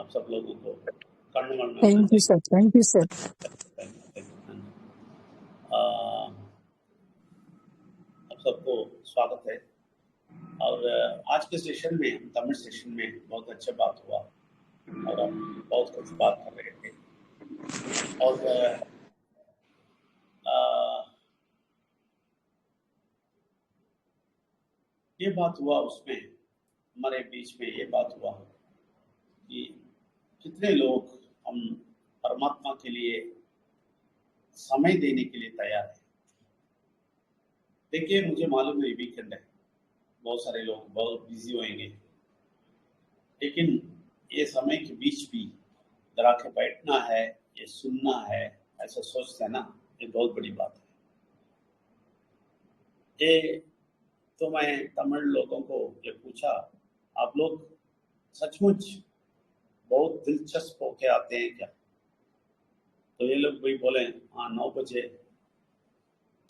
आप सब लोगों को कर्ण thank you sir, thank you sir. आप सबको स्वागत है। और आज के सेशन में, तमिल सेशन में बहुत अच्छा बात हुआ और हम बहुत कुछ बात कर रहे थे। और ये बात हुआ, उसमें हमारे बीच में ये बात हुआ कि कितने लोग हम परमात्मा के लिए समय देने के लिए तैयार हैं। देखिए, मुझे मालूम है वीकेंड है, बहुत सारे लोग बहुत बिजी होंगे, लेकिन ये समय के बीच भी जरा के बैठना है, ये सुनना है, ऐसा सोचते हैं ना, ये बहुत बड़ी बात है। ये तो मैं तमिल लोगों को ये पूछा, आप लोग सचमुच बहुत दिलचस्प होके आते हैं क्या? तो ये लोग भी बोले हाँ, 9 बजे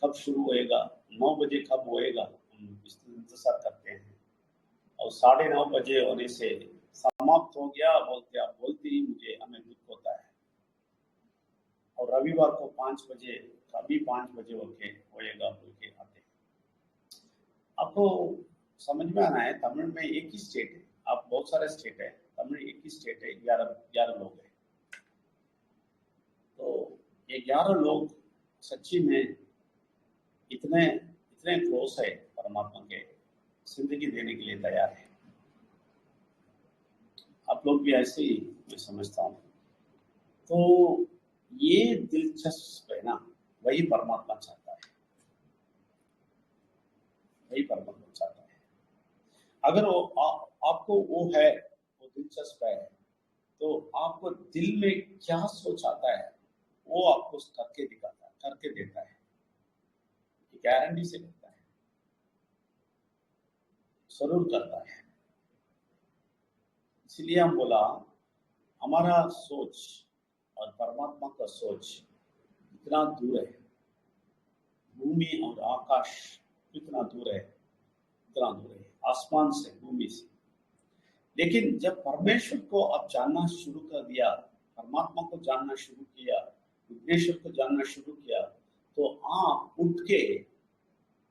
कब शुरू होएगा, 9 बजे कब होएगा, हम इसका इंतजार करते हैं। और 9:30 बजे होने से समाप्त हो गया बोलते, आप बोलते ही मुझे हमें दुख होता है। और रविवार को 5 बजे, कभी 5 बजे होएगा बोल के आते हैं। आपको समझ में आना है, तमिल में एक ही स्टेट है, आप बहुत सारे स्टेट है, तमिल एक ही स्टेट है, 11 लोग हैं। तो ये 11 लोग सच्ची में इतने क्लोज है परमात्मा के, जिंदगी देने के लिए तैयार है। आप लोग भी ऐसे ही, मैं समझता हूँ। तो ये दिलचस्प है ना, वही परमात्मा चाहता है, वही परमात्मा चाहता है। अगर वो आपको वो है, वो दिलचस्प है, तो आपको दिल में क्या सोच आता है वो आपको करके दिखाता है, करके देता है, गारंटी से करता है, जरूर करता है। इसलिए हम बोला, हमारा सोच और परमात्मा का सोच इतना दूर है, भूमि और आकाश कितना दूर है, इतना दूर है, आसमान से, भूमि से। लेकिन जब परमेश्वर को आप जानना शुरू कर दिया, परमात्मा को जानना शुरू किया, विघ्नेश्वर को जानना शुरू किया, तो आप उठ के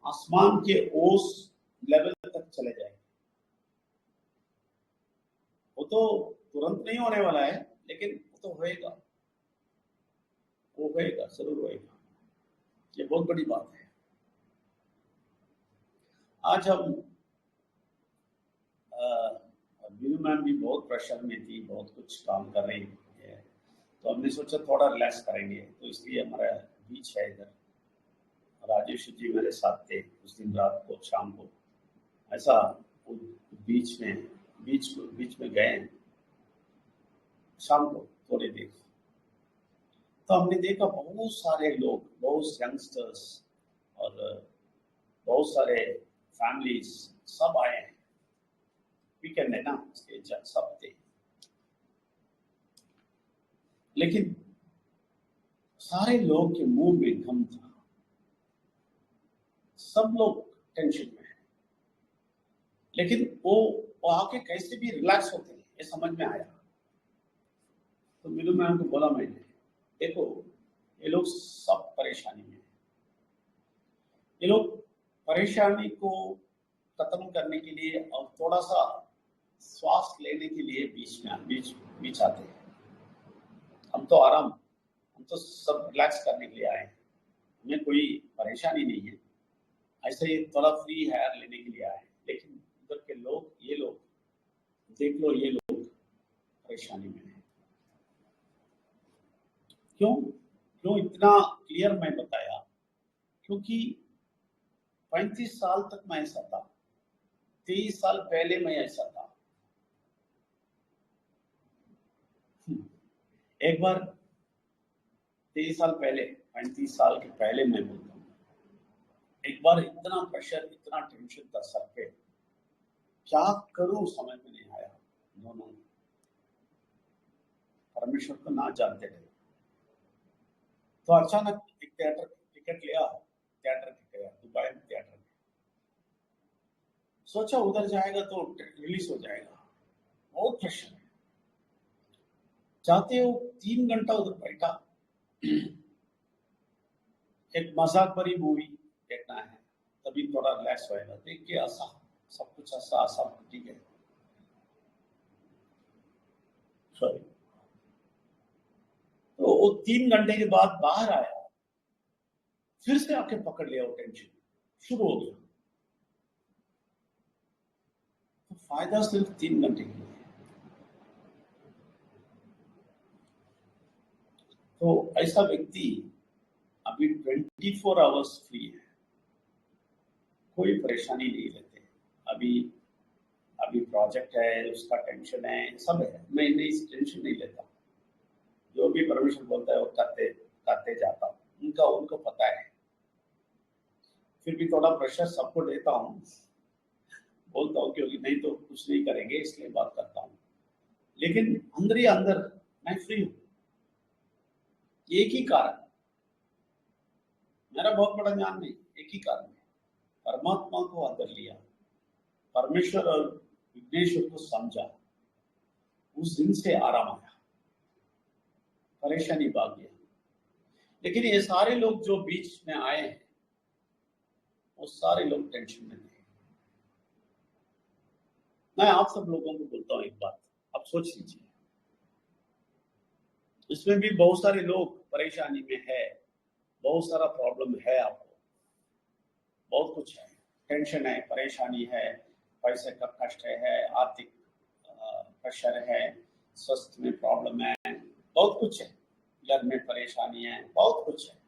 आसमान के उस लेवल तक चले जाएंगे। वो तो तुरंत नहीं होने वाला है, लेकिन वो तो होएगा, वो होएगा, जरूर होएगा। ये बहुत बड़ी बात है। आज हम मीनू मैम भी बहुत प्रेशर में थी, बहुत कुछ काम कर रही है, तो हमने सोचा थोड़ा रिलैक्स करेंगे, तो इसलिए हमारा बीच है इधर। राजेश जी मेरे साथ थे उस दिन रात को, शाम को, ऐसा बीच में गए शाम को थोड़ी देर। तो हमने देखा बहुत सारे लोग, बहुत यंगस्टर्स और बहुत सारे फैमिलीज सब आए हैं। वीकेंड है ना, सब थे, लेकिन सारे लोग के मुंह में गम था, सब लोग टेंशन में है। लेकिन वो आके कैसे भी रिलैक्स होते हैं, ये समझ में आया। तो मीनू मैम को बोला मैंने, देखो ये लोग सब परेशानी में, ये लोग परेशानी को खत्म करने के लिए और थोड़ा सा श्वास लेने के लिए बीच आते हैं। हम तो आराम, हम तो सब रिलैक्स करने के लिए आए हैं, हमें कोई परेशानी नहीं है, ऐसे ही थोड़ा फ्री हेयर लेने के लिए आए हैं। लेकिन उधर के लोग, ये लोग देख लो, ये लोग परेशानी में है। क्यों इतना क्लियर मैं बताया? क्योंकि 35 साल तक मैं ऐसा था, 23 साल पहले मैं ऐसा था। एक बार 23 साल पहले, 35 साल के पहले मैं बोलता हूँ, एक बार इतना प्रेशर, इतना टेंशन था सर पे, क्या करूं समझ में नहीं आया। दोनों परमेश्वर को ना जानते थे। तो अचानक एक थिएटर टिकट लिया, थिएटर गया, दुबई में थिएटर में। सोचा उधर जाएगा तो रिलीज हो जाएगा, बहुत प्रेशर है। चाहते हो 3 घंटा उधर बैठा, एक मजाक भरी मूवी देखना है, तभी थोड़ा रिलैक्स होएगा, देख के आसा सब कुछ आसा आसा ठीक है, सॉरी। तो वो 3 घंटे के बाद बाहर आया, फिर से आके पकड़ लिया वो टेंशन, शुरू हो गया। तो फायदा सिर्फ 3 घंटे के लिए। तो ऐसा व्यक्ति अभी 24 आवर्स फ्री है, कोई परेशानी नहीं लेते। अभी अभी प्रोजेक्ट है, उसका टेंशन है, सब है, मैं इस टेंशन नहीं लेता। जो भी परमेश्वर बोलता है वो करते करते जाता हूँ, उनका उनको पता है। फिर भी थोड़ा प्रेशर सबको देता हूँ, बोलता हूँ, क्योंकि नहीं तो कुछ नहीं करेंगे, इसलिए बात करता हूँ। लेकिन अंदर ही अंदर मैं फ्री हूँ। एक ही कारण, मेरा बहुत बड़ा ज्ञान नहीं, एक ही कारण है, परमात्मा को अंदर लिया, परमेश्वर और विघ्नेश्वर को समझा, उस दिन से आराम आया, परेशानी भाग गया। लेकिन ये सारे लोग जो बीच में आए हैं, वो सारे लोग टेंशन में थे। मैं आप सब लोगों को बोलता हूँ एक बात, आप सोच लीजिए, इसमें भी बहुत सारे लोग परेशानी में है, बहुत सारा प्रॉब्लम है, आपको बहुत कुछ है, टेंशन है, परेशानी है, पैसे का कष्ट है, आर्थिक प्रेशर है, स्वास्थ्य में प्रॉब्लम है, बहुत कुछ है, घर में परेशानी है, बहुत कुछ है।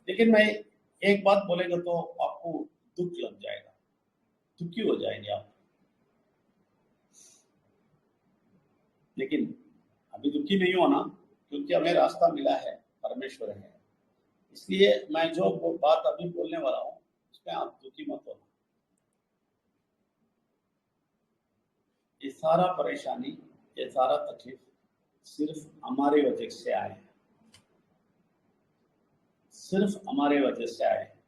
लेकिन मैं एक बात बोलेगा तो आपको दुख लग जाएगा, दुखी हो जाएंगे आप। लेकिन अभी दुखी नहीं होना, क्योंकि हमें रास्ता मिला है, परमेश्वर है। इसलिए मैं जो बात अभी बोलने वाला हूँ, उसमें आप दुखी मत होना। ये सारा परेशानी, ये सारा तकलीफ सिर्फ हमारे वजह से आए हैं, सिर्फ हमारे वजह से आए हैं।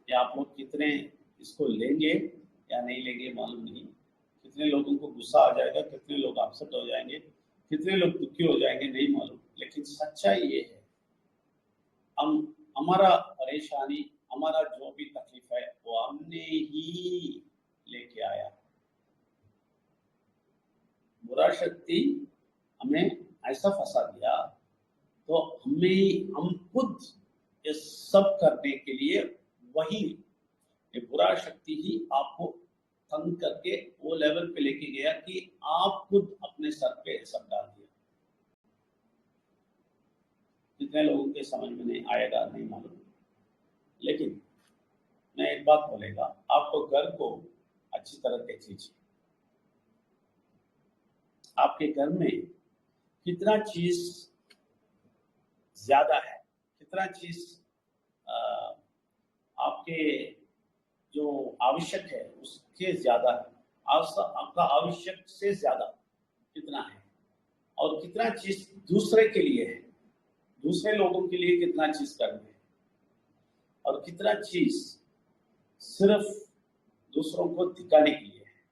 या आप लोग कितने इसको लेंगे या नहीं लेंगे मालूम नहीं, कितने लोगों को गुस्सा आ जाएगा, कितने लोग अपसेट हो जाएंगे, कितने लोग दुखी हो जाएंगे, नहीं मालूम। लेकिन सच्चाई ये है, हम हमारा परेशानी, हमारा जो भी तकलीफ है, वो हमने ही लेके आया। बुरा शक्ति हमें ऐसा फंसा दिया, तो हम खुद ये सब करने के लिए, वही ये बुरा शक्ति ही आपको तंग करके वो लेवल पे लेके गया कि आप खुद अपने सर पे सब डाल दिया। कितने लोगों के समझ में नहीं आएगा नहीं मालूम। लेकिन मैं एक बात बोलेगा, आपको घर को अच्छी तरह देख लीजिए, आपके घर में कितना चीज ज्यादा है, कितना चीज आपके जो आवश्यक है उसके ज्यादा है, आपका आवश्यक से ज्यादा कितना है, और कितना चीज दूसरे के लिए है, दूसरे लोगों के लिए कितना चीज करनी है, और कितना चीज सिर्फ दूसरों को दिखाने के लिए है।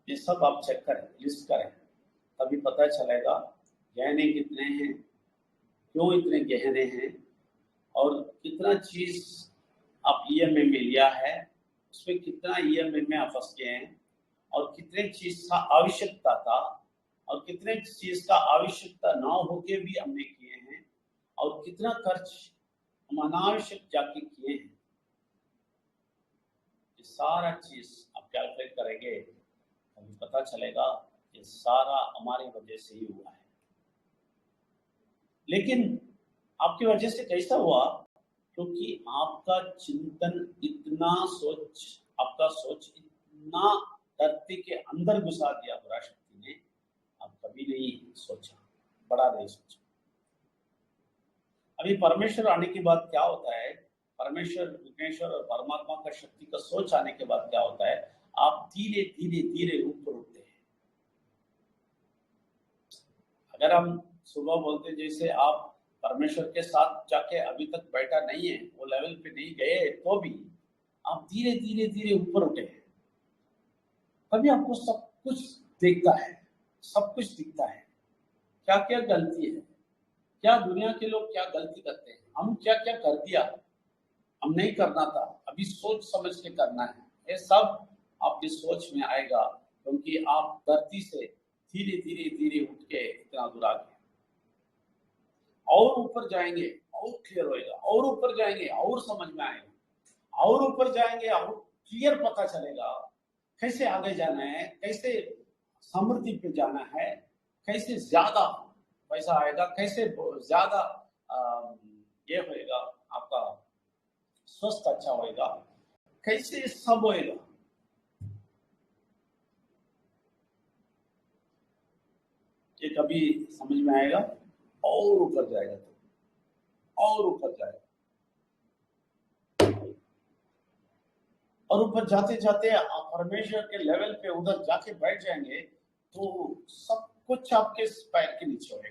ये सब आप चेक करें, लिस्ट करें, तभी पता चलेगा गहने कितने हैं, क्यों इतने गहने हैं, और कितना चीज आप ईएमआई में लिया है, उसमें कितना ईएमआई में आप फंस गए हैं, और कितने चीज का आवश्यकता था, और कितने चीज का आवश्यकता ना होके भी हमने किए हैं, और कितना खर्च हम अनावश्यक जाके किए हैं। ये सारा चीज आप कैलकुलेट करेंगे, हमें पता चलेगा ये सारा हमारी वजह से ही हुआ है। लेकिन आपकी वजह से कैसा हुआ? क्योंकि आपका चिंतन इतना आपका सोच इतना धरती के अंदर घुसा दिया बुरा शक्ति ने, आप कभी नहीं सोचा, बड़ा नहीं सोचा। अभी परमेश्वर आने के बाद क्या होता है, परमेश्वर, विघ्नेश्वर और परमात्मा का शक्ति का सोच आने के बाद क्या होता है, आप धीरे धीरे धीरे ऊपर उठते हैं। अगर हम सुबह बोलते जैसे आप परमेश्वर के साथ जाके अभी तक बैठा नहीं है, वो लेवल पे नहीं गए, तो भी आप धीरे धीरे धीरे ऊपर उठे हैं। तभी आपको सब कुछ दिखता है, सब कुछ दिखता है, क्या क्या गलती है, क्या दुनिया के लोग क्या गलती करते हैं, हम क्या क्या कर दिया, हम नहीं करना था, अभी सोच समझ के करना है। ये सब आपकी सोच में आएगा, क्योंकि आप धरती से धीरे धीरे धीरे उठ के इतना दूर आ गए, और ऊपर जाएंगे और क्लियर होएगा, और ऊपर जाएंगे और समझ में आएगा, और ऊपर जाएंगे और क्लियर पता चलेगा कैसे आगे जाना है, कैसे समृद्धि पे जाना है, कैसे ज्यादा पैसा आएगा, कैसे ज्यादा ये होएगा, आपका स्वस्थ अच्छा होएगा, कैसे सब होएगा। ये कभी समझ में आएगा और ऊपर जाएगा, तो और ऊपर जाएगा, और ऊपर जाते जाते आप परमेश्वर के लेवल पे उधर जाके बैठ जाएंगे तो सब कुछ आपके पैर के नीचे होगा।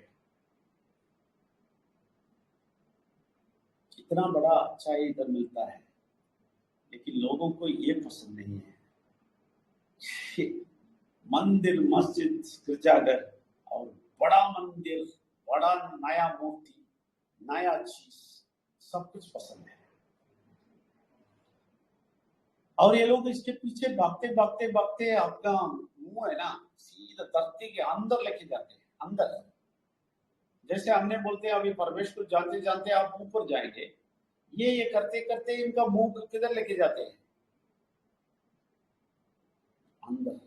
इतना बड़ा अच्छा इधर मिलता है, लेकिन लोगों को ये पसंद नहीं है। मंदिर, मस्जिद, गिरजाघर और बड़ा मंदिर, बड़ा नया मूर्ति, नया चीज, सब कुछ पसंद है। और ये लोग इसके पीछे भागते भागते भागते आपका मुंह है ना सीधा धरती के अंदर लेके जाते हैं, अंदर। जैसे हमने बोलते हैं अभी परमेश्वर को जानते जानते आप ऊपर जाएंगे, ये करते करते इनका मुंह किधर लेके जाते हैं, अंदर।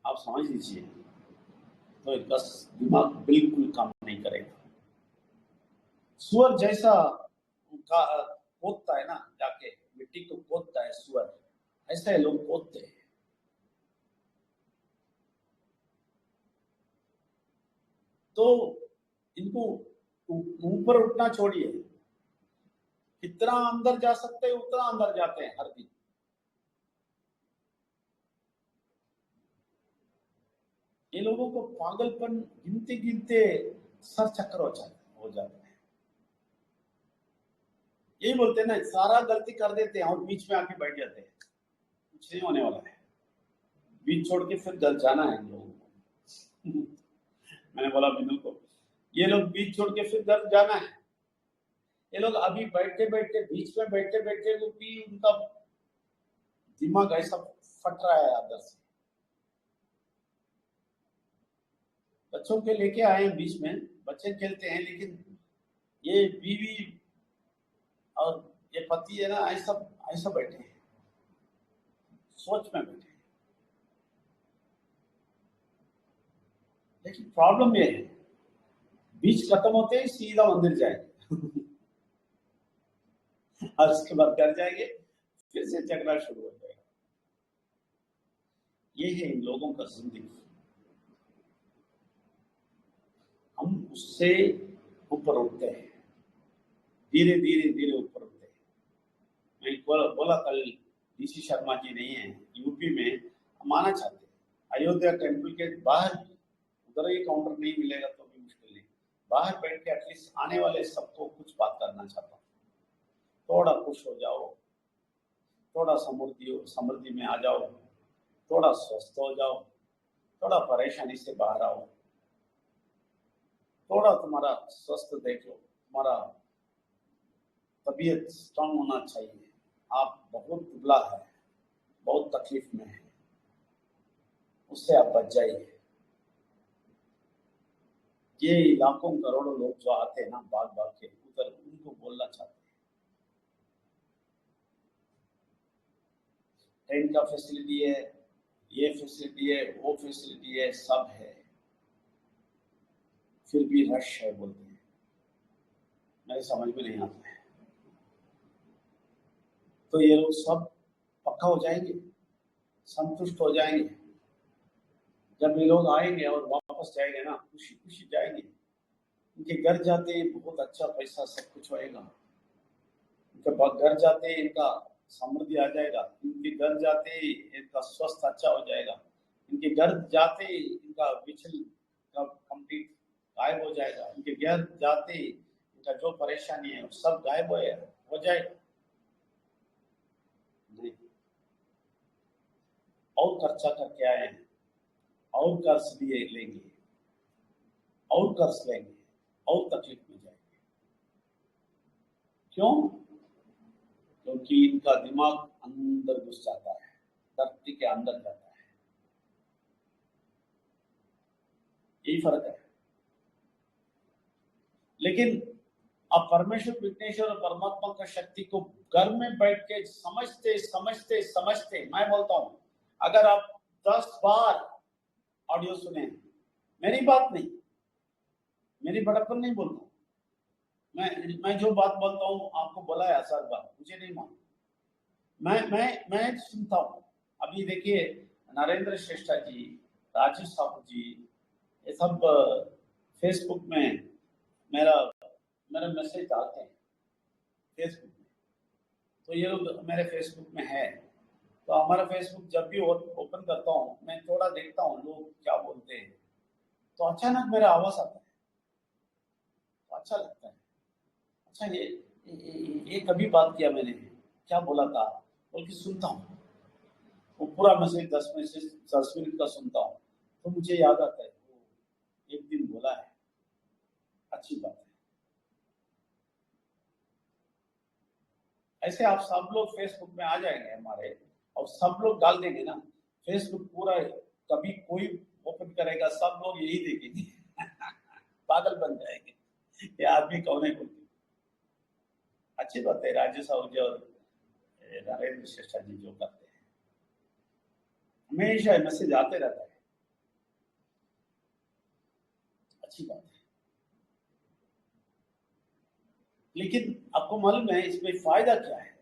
आप समझ लीजिए, तो बस दिमाग बिल्कुल काम नहीं करेगा। सुअर जैसा खोदता है ना, जाके मिट्टी को खोदता है सुअर, ऐसे लोग खोदते हैं। तो इनको ऊपर उठना छोड़िए, कितना अंदर जा सकते हैं उतना अंदर जाते हैं हर दिन। ये लोगों को पागलपन गिनते गिनते सर चक्कर हो जाता है। यही बोलते हैं ना, सारा गलती कर देते हैं और बीच में आके बैठ जाते हैं, कुछ नहीं होने वाला है, बीच छोड़ के फिर घर जाना है इन लोगों को। मैंने बोला बिंदु को, ये लोग बीच छोड़ के फिर घर जाना है। ये लोग अभी बैठते बैठते बीच में बैठते बैठते वो भी उनका दिमाग ऐसा फट रहा है अंदर से। बच्चों के लेके आए हैं बीच में, बच्चे खेलते हैं, लेकिन ये बीवी और ये पति है ना, ऐसा ऐसा बैठे हैं, सोच में बैठे हैं। लेकिन प्रॉब्लम ये है, बीच खत्म होते ही सीधा मंदिर जाएंगे। और उसके बाद घर जाएंगे, फिर से झगड़ा शुरू हो जाएगा। ये है इन लोगों का जिंदगी। हम उससे ऊपर उठते हैं, धीरे धीरे धीरे ऊपर उठते हैं। मैं बोला कल डीसी शर्मा जी नहीं है यूपी में, हम आना चाहते हैं अयोध्या टेम्पल के बाहर, उधर ही काउंटर नहीं मिलेगा तो भी मुश्किल नहीं, बाहर बैठ के एटलीस्ट आने वाले सबको कुछ बात करना चाहता हूँ। थोड़ा खुश हो जाओ, थोड़ा समृद्धि में आ जाओ, थोड़ा स्वस्थ हो जाओ, थोड़ा परेशानी से बाहर आओ, थोड़ा तुम्हारा स्वस्थ देख लो, तुम्हारा तबीयत स्ट्रांग होना चाहिए। आप बहुत दुबला है, बहुत तकलीफ में है, उससे आप बच जाइए। ये लाखों करोड़ों लोग जो आते हैं ना भाग भाग के उधर, उनको बोलना चाहते हैं ट्रेन का फैसिलिटी है, ये फैसिलिटी है, वो फैसिलिटी है, सब है, फिर भी रश है बोलते हैं। मेरे समझ में नहीं आता है। तो ये लोग सब पक्का हो जाएंगे, संतुष्ट हो जाएंगे। जब ये लोग आएंगे और वापस जाएंगे ना, खुशी खुशी जाएंगे। इनके घर जाते ही बहुत अच्छा पैसा सब कुछ होएगा, इनके घर जाते ही इनका समृद्धि आ जाएगा, इनके घर जाते ही इनका स्वास्थ्य अच्छा हो जाएगा, इनके घर जाते ही इनका विचल कंप्लीट गायब हो जाएगा, इनके घर जाते ही इनका जो परेशानी है सब गायब हो जाएगा। और खर्चा करके आए हैं, और कर्ज लिए लेंगे, और कर्ज लेंगे, और तकलीफ में जाएंगे। क्यों? क्योंकि इनका दिमाग अंदर घुस जाता है, धरती के अंदर जाता है। यही फर्क है। लेकिन अब परमेश्वर, विघ्नेश्वर और परमात्मा का शक्ति को घर में बैठ के समझते समझते समझते, मैं बोलता हूं, अगर आप 10 बार ऑडियो सुने, मेरी बात नहीं, मेरी बड़प्पन नहीं बोलता, मैं जो बात बोलता हूँ आपको बोला है 1000 बार, मुझे नहीं मालूम, मैं सुनता हूँ। अभी देखिए नरेंद्र श्रेष्ठा जी, राजू साहू जी, ये सब फेसबुक में मेरा मैसेज डालते हैं फेसबुक में, तो ये लोग मेरे फेसबुक में है, तो हमारा फेसबुक जब भी ओपन करता हूँ मैं थोड़ा देखता हूँ लोग क्या बोलते हैं, तो अचानक मेरा आवाज आता है, तो अच्छा लगता है। अच्छा ये कभी बात किया मैंने, क्या बोला था बोल के सुनता हूँ, वो पूरा मैसेज 10 मिनट का सुनता हूँ, तो मुझे याद आता है वो एक दिन बोला है, अच्छी बात है। ऐसे आप सब लोग फेसबुक में आ जाएंगे हमारे, और सब लोग डाल देंगे ना, फेसबुक पूरा कभी कोई ओपन करेगा, सब लोग यही देखेंगे पागल बन जाएंगे, ये आदमी कौन है बोलते। अच्छी बात है, राजू साहू जी और नरेंद्र श्रेष्ठा जी जो करते हैं, हमेशा मैसेज आते रहता है, अच्छी बात है। लेकिन आपको मालूम है इसमें फायदा क्या है?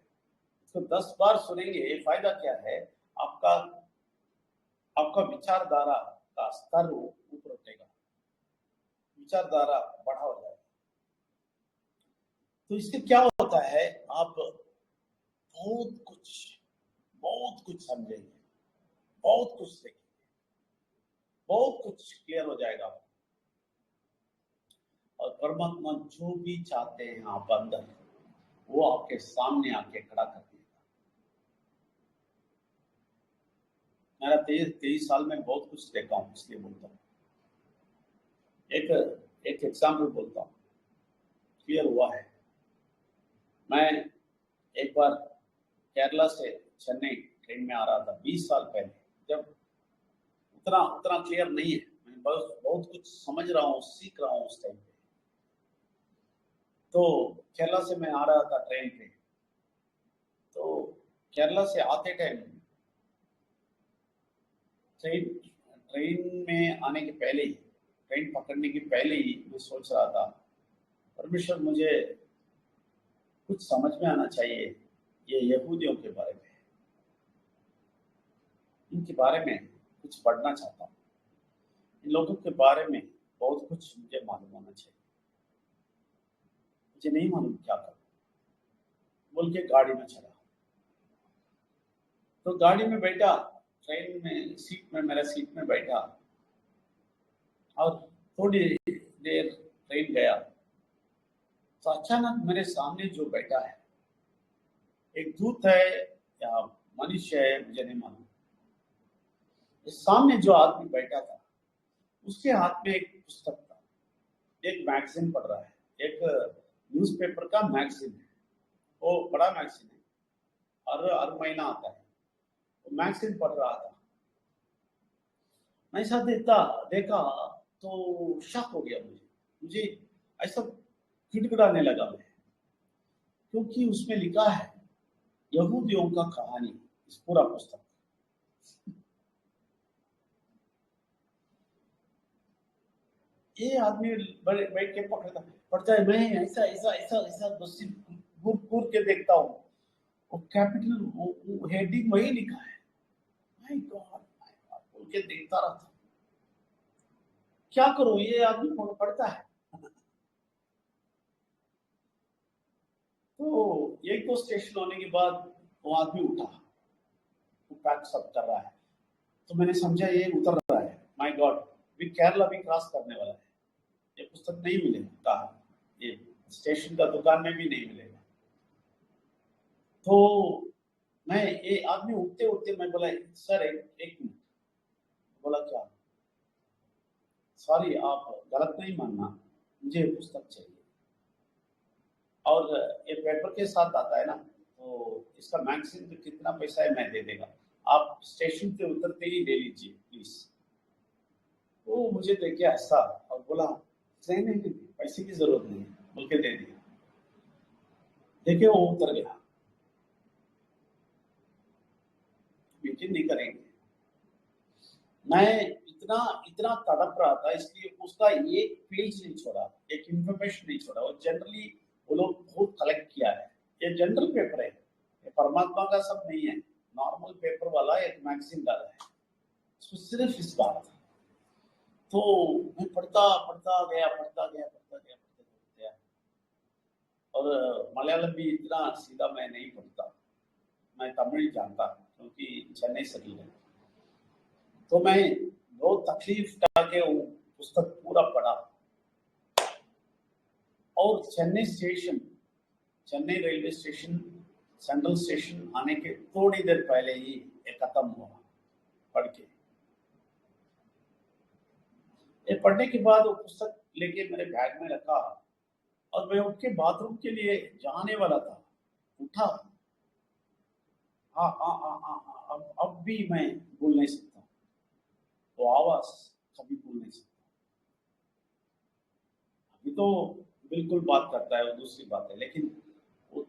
इसको 10 बार सुनेंगे, फायदा क्या है? आपका विचारधारा का स्तर ऊपर उठेगा, विचारधारा बढ़ा हो जाएगा। तो इससे क्या होता है, आप बहुत कुछ समझेंगे, बहुत कुछ देखेंगे, बहुत कुछ क्लियर हो जाएगा। और परमात्मा जो भी चाहते हैं आप अंदर, वो आपके सामने आके खड़ा कर देगा। मेरा 23 साल में बहुत कुछ देखा हूं, इसलिए बोलता हूँ। एक एग्जाम्पल बोलता हूँ, क्लियर हुआ है। मैं एक बार केरला से चेन्नई ट्रेन में आ रहा था 20 साल पहले, जब उतना क्लियर नहीं है, मैं बहुत कुछ समझ रहा हूँ, सीख रहा हूँ उस टाइम पे। तो केरला से मैं आ रहा था ट्रेन पे, तो केरला से आते टाइम ट्रेन में आने के पहले ही, ट्रेन पकड़ने के पहले ही मैं सोच रहा था, परमेश्वर मुझे कुछ समझ में आना चाहिए ये यहूदियों के बारे में, इनके बारे में कुछ पढ़ना चाहता हूँ, इन लोगों के बारे में बहुत कुछ मुझे मालूम होना चाहिए, मुझे नहीं मालूम क्या करूं बोल के गाड़ी में चला। तो गाड़ी में बैठा, ट्रेन में सीट में, मेरा सीट में बैठा, और थोड़ी देर ट्रेन गया, तो अचानक मेरे सामने जो बैठा है, एक दूत है या मनुष्य है मुझे नहीं मालूम, सामने जो आदमी बैठा था उसके हाथ में एक पुस्तक था, एक मैगजीन पढ़ रहा है, एक न्यूज़पेपर का मैगजीन है, वो बड़ा मैगजीन है, और हर महीना आता है, वो मैगजीन पढ़ रहा था। मैं ऐसा देखा तो शक हो गया, मुझे ऐसा गिड़गिड़ाने लगा मैं, क्योंकि उसमें लिखा है यहूदियों का कहानी, इस पूरा पुस्तक। ये आदमी बैठ के पढ़ता है, मैं ऐसा ऐसा ऐसा ऐसा घूर के देखता हूँ, वो कैपिटल हेडिंग वही लिखा है, माय गॉड बोल के देखता रहता, क्या करूं, ये आदमी पढ़ता है। तो एक दो स्टेशन होने के बाद वो आदमी उठा, वो पैक सब कर रहा है, तो मैंने समझा ये उतर रहा है, माय गॉड भी केरला भी क्रॉस करने वाला है, ये पुस्तक नहीं मिलेगा, कहा ये स्टेशन का दुकान में भी नहीं मिलेगा। तो मैं ये आदमी उठते उठते मैं बोला सर एक मिनट। बोला क्या? सॉरी आप गलत नहीं मानना, मुझे ये पुस्तक चाहिए और ये पेपर के साथ आता है ना, तो इसका मैगजीन तो कितना पैसा है मैं दे देगा, आप स्टेशन पे उतरते ही ले लीजिए प्लीज। वो मुझे देख के हंसा और बोला नहीं नहीं नहीं, पैसे की जरूरत नहीं है, बोल के दे दिया। देखिए वो उतर गया, यकीन नहीं करेंगे। मैं इतना इतना तड़प रहा था, इसलिए उसका एक पेज नहीं छोड़ा, एक इंफॉर्मेशन नहीं छोड़ा। और जनरली वो लोग बहुत कलेक्ट किया है, ये जनरल पेपर है, ये परमात्मा का सब नहीं है, नॉर्मल पेपर वाला एक मैगजीन डाला है, उसमें सिर्फ इस बात था। तो मैं पढ़ता पढ़ता गया पढ़ता गया पढ़ता गया पढ़ता गया। और मलयालम भी इतना सीधा मैं नहीं पढ़ता, मैं तमिल जानता क्योंकि चेन्नई सेटल है। तो मैं बहुत तकलीफ करके वो पुस्तक पूरा पढ़ा। और Chennai railway station central station आने के थोड़ी देर पहले ही ये खत्म हुआ पढ़ के। ये पढ़ने के बाद वो पुस्तक लेके मेरे बैग में रखा और मैं उठ के बाथरूम के लिए जाने वाला था, उठा। हाँ हाँ हाँ हाँ हाँ, अब भी मैं भूल नहीं सकता वो आवाज, कभी भूल नहीं सकता। अभी तो बिल्कुल बात करता है वो दूसरी बात है, लेकिन वो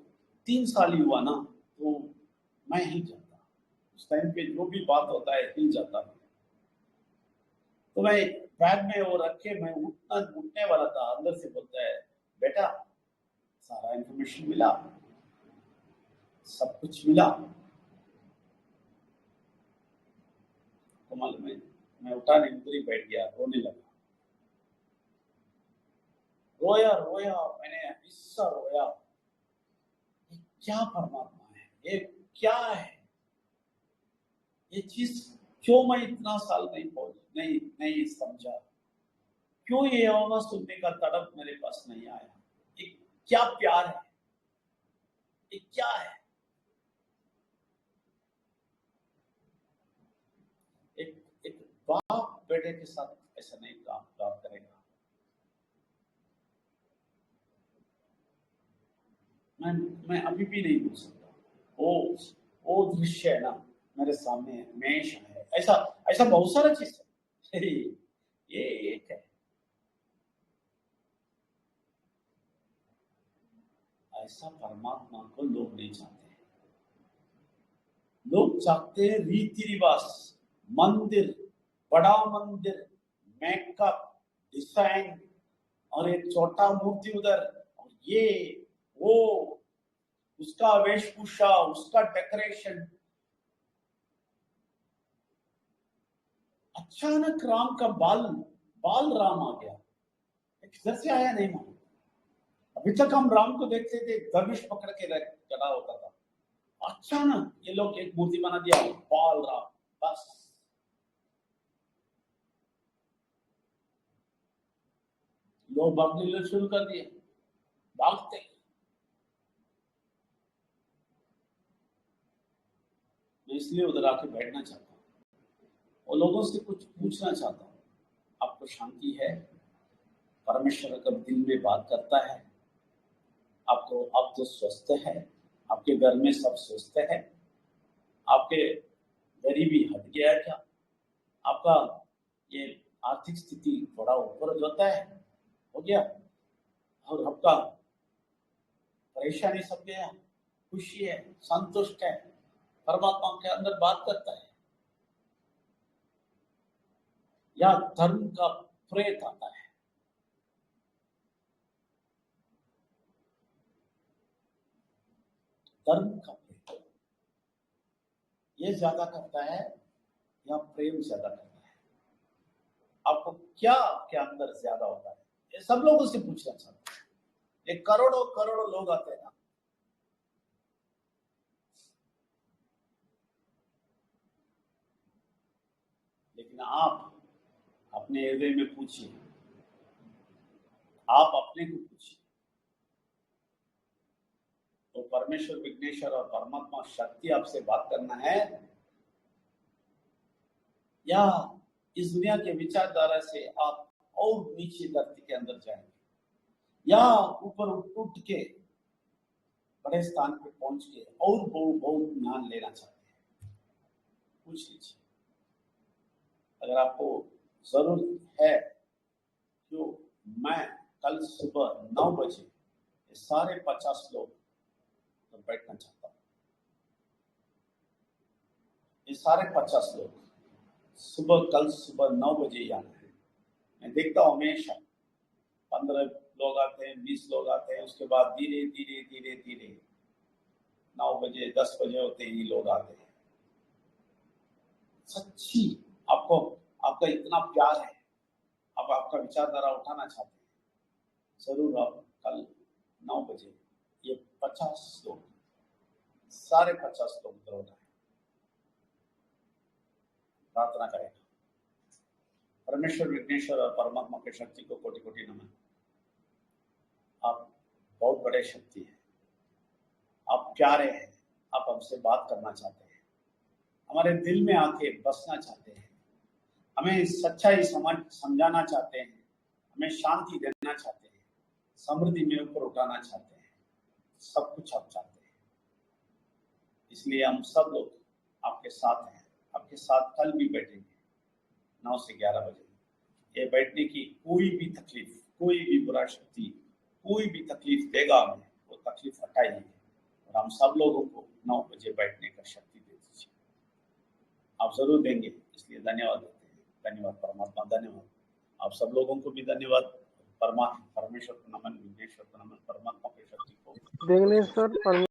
3 साल ही हुआ ना, तो मैं हिल जाता, उस टाइम पे जो भी बात होता है हिल जाता है। तो मैं बैग में वो रख के मैं उठने वाला था, अंदर से बोलता है बेटा सारा इंफॉर्मेशन मिला, सब कुछ मिला। तो मालूम है मैं उठा नहीं, उधर ही बैठ गया, रोने लगा। रोया रोया मैंने, हिस्सा रोया। ये क्या परमात्मा है, ये क्या है, ये चीज क्यों मैं इतना साल नहीं नहीं समझा, क्यों ये आवाज सुनने का तड़प मेरे पास नहीं आया। ये क्या प्यार है, ये क्या है। एक एक बाप बेटे के साथ ऐसा नहीं काम करेगा। मैं मैं अभी भी नहीं भूल सकता वो वो दृश्य है ना, मेरे सामने हमेशा है। ऐसा ऐसा बहुत सारा चीज है ये एक है। ऐसा परमात्मा को लोग नहीं चाहते। लोग चाहते हैं रीति रिवाज, मंदिर, बड़ा मंदिर, मेकअप, डिजाइन और एक छोटा मूर्ति उधर, और ये वो, उसका वेशभूषा, उसका डेकोरेशन। अचानक राम का बाल बाल राम आ गया, किधर से आया नहीं मालूम। अभी तक हम राम को देखते थे धनुष पकड़ के खड़ा होता था, अचानक ये लोग एक मूर्ति बना दिया, बाल राम, बस। लोग भागने शुरू कर दिए, भागते। मैं इसलिए उधर आके बैठना चाहता हूँ और लोगों से कुछ पूछना चाहता हूँ। आपको शांति है? परमेश्वर अगर दिल में बात करता है, आपको, आप तो स्वस्थ है, आपके घर में सब स्वस्थ है, आपके गरीबी हट गया है क्या, आपका ये आर्थिक स्थिति थोड़ा ऊपर जाता है, हो गया, और आपका परेशानी सब गया, खुशी है, संतुष्ट है, परमात्मा के अंदर बात करता है, या धर्म का प्रेत आता है। धर्म का प्रेत ये ज्यादा करता है या प्रेम ज्यादा करता है? आपको क्या आपके अंदर ज्यादा होता है? ये सब लोगों से पूछना चाहता हूं। ये करोड़ों करोड़ों लोग आते हैं ना, लेकिन आप अपने हृदय में पूछिए, आप अपने को पूछिए, तो परमेश्वर विघ्नेश्वर और परमात्मा शक्ति आपसे बात करना है, या इस दुनिया के विचारधारा से आप और नीचे धरती के अंदर जाएंगे, या ऊपर उठ के बड़े स्थान पे पहुंच के और बहुत ज्ञान लेना चाहते हैं, पूछ लीजिए। अगर आपको जरूरत है जो मैं कल सुबह 9 बजे ये सारे 50 लोग तो बैठना चाहता हूं, ये सारे 50 लोग कल सुबह 9 बजे ही आना है। मैं देखता हूं हमेशा 15 लोग आते हैं, 20 लोग आते हैं, उसके बाद धीरे धीरे धीरे धीरे 9 बजे 10 बजे होते ही लोग आते हैं। सच्ची आपका इतना प्यार है, आप आपका विचारधारा उठाना चाहते हैं, जरूर आप कल 9 बजे ये 50 लोग, सारे 50 लोग जरूर आए, प्रार्थना करें। परमेश्वर विघ्नेश्वर और परमात्मा की शक्ति को कोटि कोटि नमन। आप बहुत बड़े शक्ति हैं, आप प्यारे हैं, आप हमसे बात करना चाहते हैं, हमारे दिल में आके बसना चाहते हैं, हमें सच्चाई समझाना चाहते हैं, हमें शांति देना चाहते हैं, समृद्धि में ऊपर उठाना चाहते हैं, सब कुछ आप चाहते हैं। इसलिए हम सब लोग आपके साथ हैं, आपके साथ कल भी बैठेंगे 9 से 11 बजे। ये बैठने की कोई भी तकलीफ, कोई भी बुरा शक्ति, कोई भी तकलीफ देगा हमें, वो तकलीफ हटाइए और हम सब लोगों को 9 बजे बैठने का शक्ति दे दीजिए। आप जरूर देंगे, इसलिए धन्यवाद देते हैं। धन्यवाद परमात्मा, धन्यवाद आप सब लोगों को भी धन्यवाद। परमेश्वर को नमन, विघ्नेश्वर को नमन, परमात्मा की शक्ति को विघ्नेश्वर